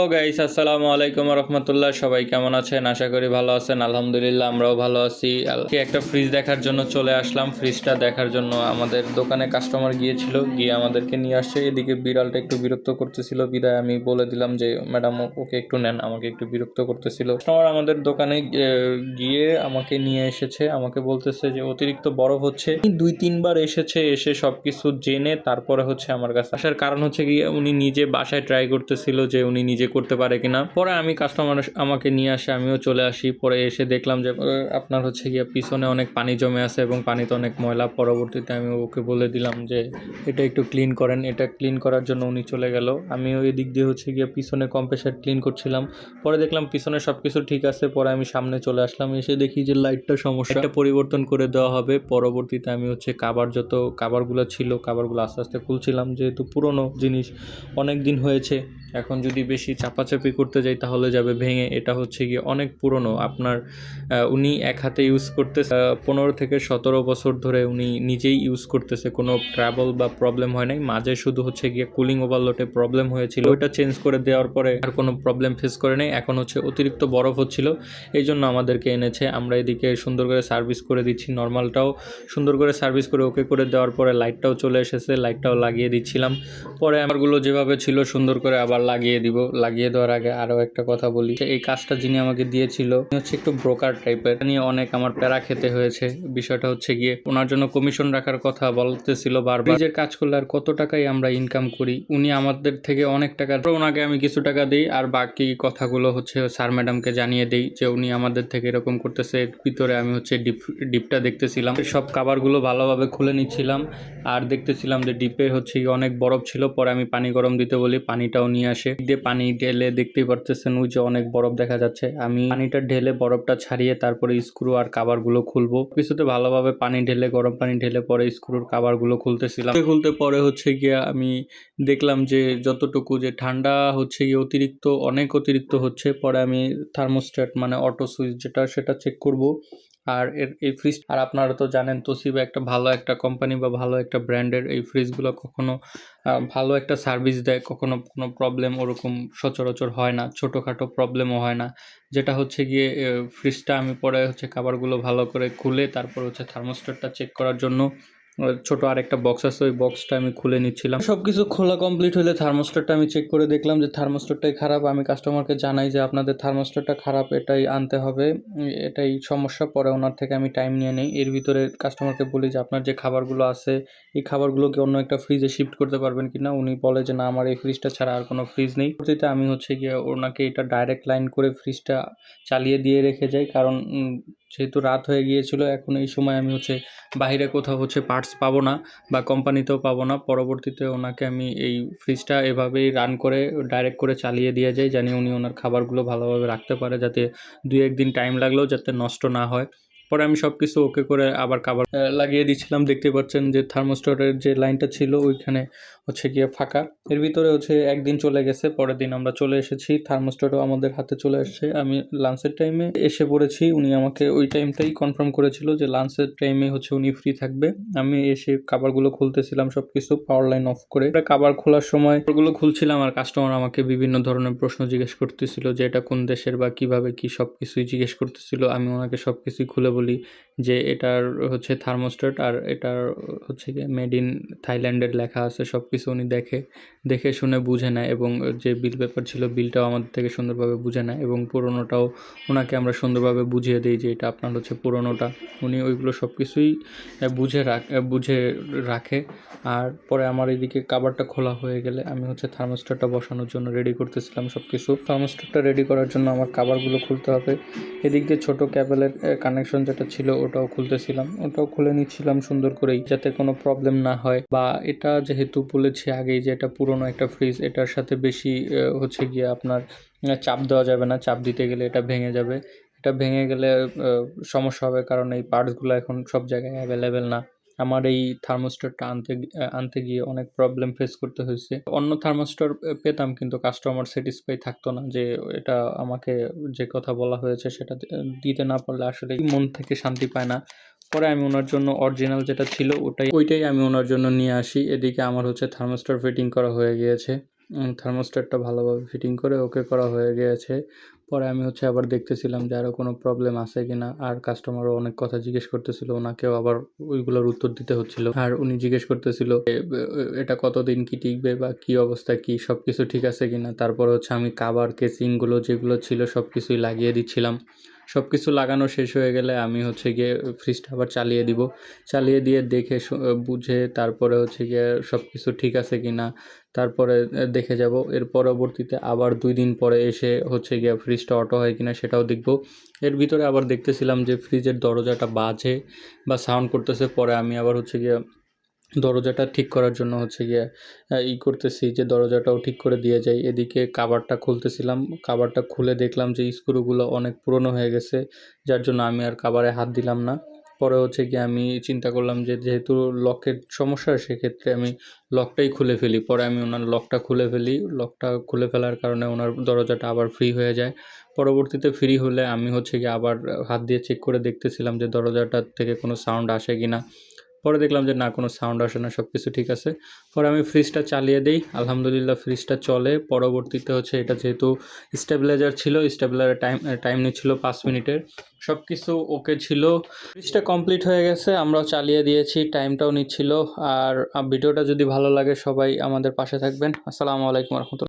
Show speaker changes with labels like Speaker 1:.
Speaker 1: তো গাইস আসসালামু আলাইকুম রহমতুল্লাহ। সবাই কেমন আছেন? আশা করি ভালো আছেন। আলহামদুলিল্লাহ আমরাও ভালো আছি। একটা ফ্রিজ দেখার জন্য চলে আসলাম। ফ্রিজটা দেখার জন্য আমাদের দোকানে কাস্টমার গিয়েছিল, গিয়ে আমাদেরকে নিয়ে আসছে। এদিকে বিড়ালটা একটু বিরক্ত করতেছিল, বিদায় আমি বলে দিলাম যে ম্যাডাম ওকে একটু নেন, আমাকে একটু বিরক্ত করতেছিল। কাস্টমার আমাদের দোকানে গিয়ে আমাকে নিয়ে এসেছে, আমাকে বলতেছে যে অতিরিক্ত বরফ হচ্ছে। 2-3 বার এসেছে, এসে সবকিছু জেনে তারপরে হচ্ছে আমার কাছে আসার কারণ হচ্ছে কি উনি নিজে বাসায় ট্রাই করতেছিল যে উনি নিজে করতে পারে কিনা। পরে আমি কাস্টমার আমাকে নিয়ে আসে, আমিও চলে আসি। পরে এসে দেখলাম যে আপনার হচ্ছে গিয়ে পিছনে অনেক পানি জমে আছে এবং পানিতে অনেক ময়লা। পরবর্তীতে আমি ওকে বলে দিলাম যে এটা একটু ক্লিন করেন। এটা ক্লিন করার জন্য উনি চলে গেল। আমিও এই দিক দিয়ে হচ্ছে গিয়ে পিছনে কম্প্রেসার ক্লিন করছিলাম। পরে দেখলাম পিছনে সব কিছু ঠিক আছে। পরে আমি সামনে চলে আসলাম, এসে দেখি যে লাইটটা সমস্যা, এটা পরিবর্তন করে দেওয়া হবে। পরবর্তীতে আমি হচ্ছে যত কাভারগুলো ছিল কাভারগুলো আস্তে আস্তে খুলছিলাম, যেহেতু পুরনো জিনিস অনেক দিন হয়েছে। এখন যদি বেশি চাপাচাপি করতে যাই তাহলে যাবে ভেঙে। এটা হচ্ছে গিয়ে অনেক পুরনো। আপনার উনি এক হাতে ইউজ করতেছে 15 থেকে 17 বছর ধরে উনি নিজেই ইউজ করতেছে, কোনো ট্রাবল বা প্রবলেম হয় নাই। মাঝে শুধু হচ্ছে গিয়ে কুলিং ওভারলোডে প্রবলেম হয়েছিল, ওইটা চেঞ্জ করে দেওয়ার পরে আর কোনো প্রবলেম ফেস করে নেই। এখন হচ্ছে অতিরিক্ত বরফ হচ্ছিল, এই জন্য আমাদেরকে এনেছে। আমরা এদিকে সুন্দর করে সার্ভিস করে দিচ্ছি, নর্মালটাও সুন্দর করে সার্ভিস করে ওকে করে দেওয়ার পরে লাইটটাও চলে এসেছে, লাইটটাও লাগিয়ে দিচ্ছিলাম। পরে আমারগুলো যেভাবে ছিল সুন্দর করে আবার লাগিয়ে দিব। লাগিয়ে দেওয়ার আগে আরও একটা কথা বলি, এই কাজটা যিনি আমাকে দিয়েছিল উনি হচ্ছে একটু ব্রোকার টাইপের, নিয়ে অনেক আমার প্যারা খেতে হয়েছে। বিষয়টা হচ্ছে গিয়ে ওনার জন্য কমিশন রাখার কথা বলতেছিল বারবার। নিজের কাজ করলে আর কত টাকাই আমরা ইনকাম করি, উনি আমাদের থেকে অনেক টাকা, ওনাকে আমি কিছু টাকা দিই আর বাকি কথাগুলো হচ্ছে স্যার ম্যাডামকে জানিয়ে দিই যে উনি আমাদের থেকে এরকম করতেছে। ভিতরে আমি হচ্ছে ডিপটা দেখতেছিলাম, সব কাভারগুলো ভালোভাবে খুলে নিচ্ছিলাম আর দেখতেছিলাম যে ডিপে হচ্ছে অনেক বরফ ছিল। পরে আমি পানি গরম দিতে বলি, পানিটাও নিয়ে আসে। দিয়ে পানি ঢেলে দেখতেই পারতেছেন ওই যে অনেক বরফ দেখা যাচ্ছে। আমি পানিটা ঢেলে বরফটা ছাড়িয়ে তারপরে স্ক্রু আর কাভারগুলো খুলবো। কিছুতে ভালোভাবে পানি ঢেলে, গরম পানি ঢেলে পরে স্ক্রুর কাভারগুলো খুলতেছিলাম। খুলতে পরে হচ্ছে গিয়ে আমি দেখলাম যে যতটুকু যে ঠান্ডা হচ্ছে গিয়ে অনেক অতিরিক্ত হচ্ছে। পরে আমি থার্মোস্ট্যাট মানে অটো সুইচ যেটা, সেটা চেক করব। আর এই ফ্রিজ, আর আপনারা তো জানেন তোশিবা একটা ভালো একটা কোম্পানি বা ভালো একটা ব্র্যান্ডের। এই ফ্রিজগুলো কখনো ভালো একটা সার্ভিস দেয়, কখনো কোনো প্রবলেম ওরকম সচরাচর হয় না, ছোটোখাটো প্রবলেমও হয় না। যেটা হচ্ছে গিয়ে ফ্রিজটা আমি পরে হচ্ছে খাবারগুলো ভালো করে খুলে তারপর হচ্ছে থার্মোস্ট্যাটটা চেক করার জন্য ছোট আরেকটা বক্স আছে, ওই বক্সটা আমি খুলে নিচ্ছিলাম। সব কিছু খোলা কমপ্লিট হলে থার্মোস্ট্যাটটা আমি চেক করে দেখলাম যে থার্মোস্ট্যাটটাই খারাপ। আমি কাস্টমারকে জানাই যে আপনাদের থার্মোস্ট্যাটটা খারাপ, এটাই আনতে হবে, এটাই সমস্যা। পরে ওনার থেকে আমি টাইম নিয়ে নিই। এর ভিতরে কাস্টমারকে বলি যে আপনার যে খাবারগুলো আছে এই খাবারগুলোকে অন্য একটা ফ্রিজে শিফট করতে পারবেন কিনা। উনি বলে যে না, আমার এই ফ্রিজটা ছাড়া আর কোনো ফ্রিজ নেই। পরবর্তীতে আমি হচ্ছে গিয়ে ওনাকে এটা ডাইরেক্ট লাইন করে ফ্রিজটা চালিয়ে দিয়ে রেখে যাই, কারণ যেহেতু রাত হয়ে গিয়েছিল। এখন এই সময় আমি হচ্ছে বাইরে কোথাও হচ্ছে পার্টস পাবো না বা কোম্পানিতেও পাবো না। পরবর্তীতে ওনাকে আমি এই ফ্রিজটা এভাবেই রান করে ডাইরেক্ট করে চালিয়ে দিয়ে যাই, জানি উনি ওনার খাবারগুলো ভালোভাবে রাখতে পারে, যাতে 2-1 দিন টাইম লাগলেও যাতে নষ্ট না হয়। পরে আমি সব কিছু ওকে করে আবার কাভার লাগিয়ে দিচ্ছিলাম। দেখতে পাচ্ছেন যে থার্মোস্ট্যাটের যে লাইনটা ছিল ওইখানে হচ্ছে গিয়ে ফাঁকা। এর ভিতরে হচ্ছে একদিন চলে গেছে, পরের দিন আমরা চলে এসেছি, থার্মোস্ট্যাটও আমাদের হাতে চলে এসেছে। আমি লাঞ্চের টাইমে এসে পড়েছি, উনি আমাকে ওই টাইমটাই কনফার্ম করেছিল যে লাঞ্চের টাইমে হচ্ছে উনি ফ্রি থাকবে। আমি এসে কাভারগুলো খুলতেছিলাম সব কিছু পাওয়ার লাইন অফ করে। কাভার খোলার সময় ওগুলো খুলছিলাম আর কাস্টমার আমাকে বিভিন্ন ধরনের প্রশ্ন জিজ্ঞেস করতেছিল যে এটা কোন দেশের বা কিভাবে কি, সব কিছুই জিজ্ঞেস করতেছিল। আমি ওনাকে সব কিছুই খুলে বলি যে এটার হচ্ছে থার্মোস্ট্যাট আর এটার হচ্ছে গিয়ে মেড ইন থাইল্যান্ডের লেখা আছে। সব কিছু উনি দেখে শুনে বুঝে নেয় এবং যে বিল পেপার ছিল বিলটাও আমাদের থেকে সুন্দরভাবে বুঝে নেয় এবং পুরোনোটাও ওনাকে আমরা সুন্দরভাবে বুঝিয়ে দিই যে এটা আপনার হচ্ছে পুরোনোটা। উনি ওইগুলো সব কিছুই বুঝে রাখে। আর পরে আমার এদিকে কাভারটা খোলা হয়ে গেলে আমি হচ্ছে থার্মোস্ট্যাটটা বসানোর জন্য রেডি করতেছিলাম সব কিছু। থার্মোস্ট্যাটটা রেডি করার জন্য আমার কাভারগুলো খুলতে হবে। এদিক দিয়ে ছোটো ক্যাবেলের কানেকশন যেটা ছিল ওটাও খুলতেছিলাম, ওটাও খুলে নিচ্ছিলাম সুন্দর করেই, যাতে কোনো প্রবলেম না হয়। বা এটা যেহেতু বলেছি আগেই যে এটা পুরনো একটা ফ্রিজ, এটার সাথে বেশি হচ্ছে গিয়ে আপনার চাপ দেওয়া যাবে না, চাপ দিতে গেলে এটা ভেঙে যাবে। এটা ভেঙে গেলে সমস্যা হবে, কারণ এই পার্টসগুলো এখন সব জায়গায় অ্যাভেলেবেল না। আমার এই থার্মোস্ট্যাটটা আনতে গিয়ে অনেক প্রবলেম ফেস করতে হয়েছে। অন্য থার্মোস্ট্যাট পেতাম কিন্তু কাস্টমার স্যাটিসফাই থাকতো না, যে এটা আমাকে যে কথা বলা হয়েছে সেটা দিতে না পারলে আসলে মন থেকে শান্তি পায় না। পরে আমি ওনার জন্য অরিজিনাল যেটা ছিল ওইটাই আমি ওনার জন্য নিয়ে আসি। এদিকে আমার হচ্ছে থার্মোস্ট্যাট ফিটিং করা হয়ে গিয়েছে। থার্মোস্ট্যাটটা ভালোভাবে ফিটিং করে ওকে করা হয়ে গিয়েছে। পরে আমি হচ্ছে আবার দেখতেছিলাম যে আরও কোনো প্রবলেম আছে কিনা, আর কাস্টমারও অনেক কথা জিজ্ঞেস করতেছিল, ওনাকেও আবার ওইগুলোর উত্তর দিতে হচ্ছিল। আর উনি জিজ্ঞেস করতেছিল এটা কতদিন কি টিকবে বা কি অবস্থা, কি সব কিছু ঠিক আছে কিনা। তারপরে হচ্ছে আমি কাভার কেসিংগুলো যেগুলো ছিল সব কিছুই লাগিয়ে দিচ্ছিলাম। সব কিছু লাগানো শেষ হয়ে গেলে আমি হচ্ছে গিয়ে ফ্রিজটা আবার চালিয়ে দিব। চালিয়ে দিয়ে দেখে বুঝে তারপরে হচ্ছে গিয়ে সব কিছু ঠিক আছে কিনা তারপরে দেখে যাব। এর পরবর্তীতে আবার 2 দিন পরে এসে হচ্ছে গিয়ে ফ্রিজটা অটো হয় কিনা সেটাও দেখব। এর ভিতরে আবার দেখতেছিলাম যে ফ্রিজের দরজাটা বাজে বা সাউন্ড করতেছে। পরে আমি আবার হচ্ছে গিয়ে দরজাটা ঠিক করার জন্য হচ্ছে গিয়ে করতেছি যে দরজাটাও ঠিক করে দিয়ে যাই। এদিকে কাভারটা খুলতেছিলাম, কাভারটা খুলে দেখলাম যে স্ক্রুগুলো অনেক পুরনো হয়ে গেছে, যার জন্য আমি আর কাভারে হাত দিলাম না। পরে হচ্ছে গিয়ে আমি চিন্তা করলাম যে যেহেতু লকের সমস্যা, সেক্ষেত্রে আমি লকটাই খুলে ফেলি। পরে আমি ওনার লকটা খুলে ফেলি। লকটা খুলে ফেলার কারণে ওনার দরজাটা আবার ফ্রি হয়ে যায়। পরবর্তীতে ফ্রি হলে আমি হচ্ছে গিয়ে আবার হাত দিয়ে চেক করে দেখতেছিলাম যে দরজাটার থেকে কোনো সাউন্ড আসে কি না। পরে দেখলাম যে না, কোনো সাউন্ড আসে না, সব কিছু ঠিক আছে। পরে আমি ফ্রিজটা চালিয়ে দিই, আলহামদুলিল্লাহ ফ্রিজটা চলে। পরবর্তীতে হচ্ছে এটা যেহেতু স্টেবিলাইজার ছিল, স্টেবিলাইজার টাইম নিচ্ছিল 5 মিনিটের। সব কিছু ওকে ছিল, ফ্রিজটা কমপ্লিট হয়ে গেছে, আমরাও চালিয়ে দিয়েছি, টাইমটাও নিচ্ছিল। আর ভিডিওটা যদি ভালো লাগে সবাই আমাদের পাশে থাকবেন। আসসালামু আলাইকুম রহমতুল্লাহ।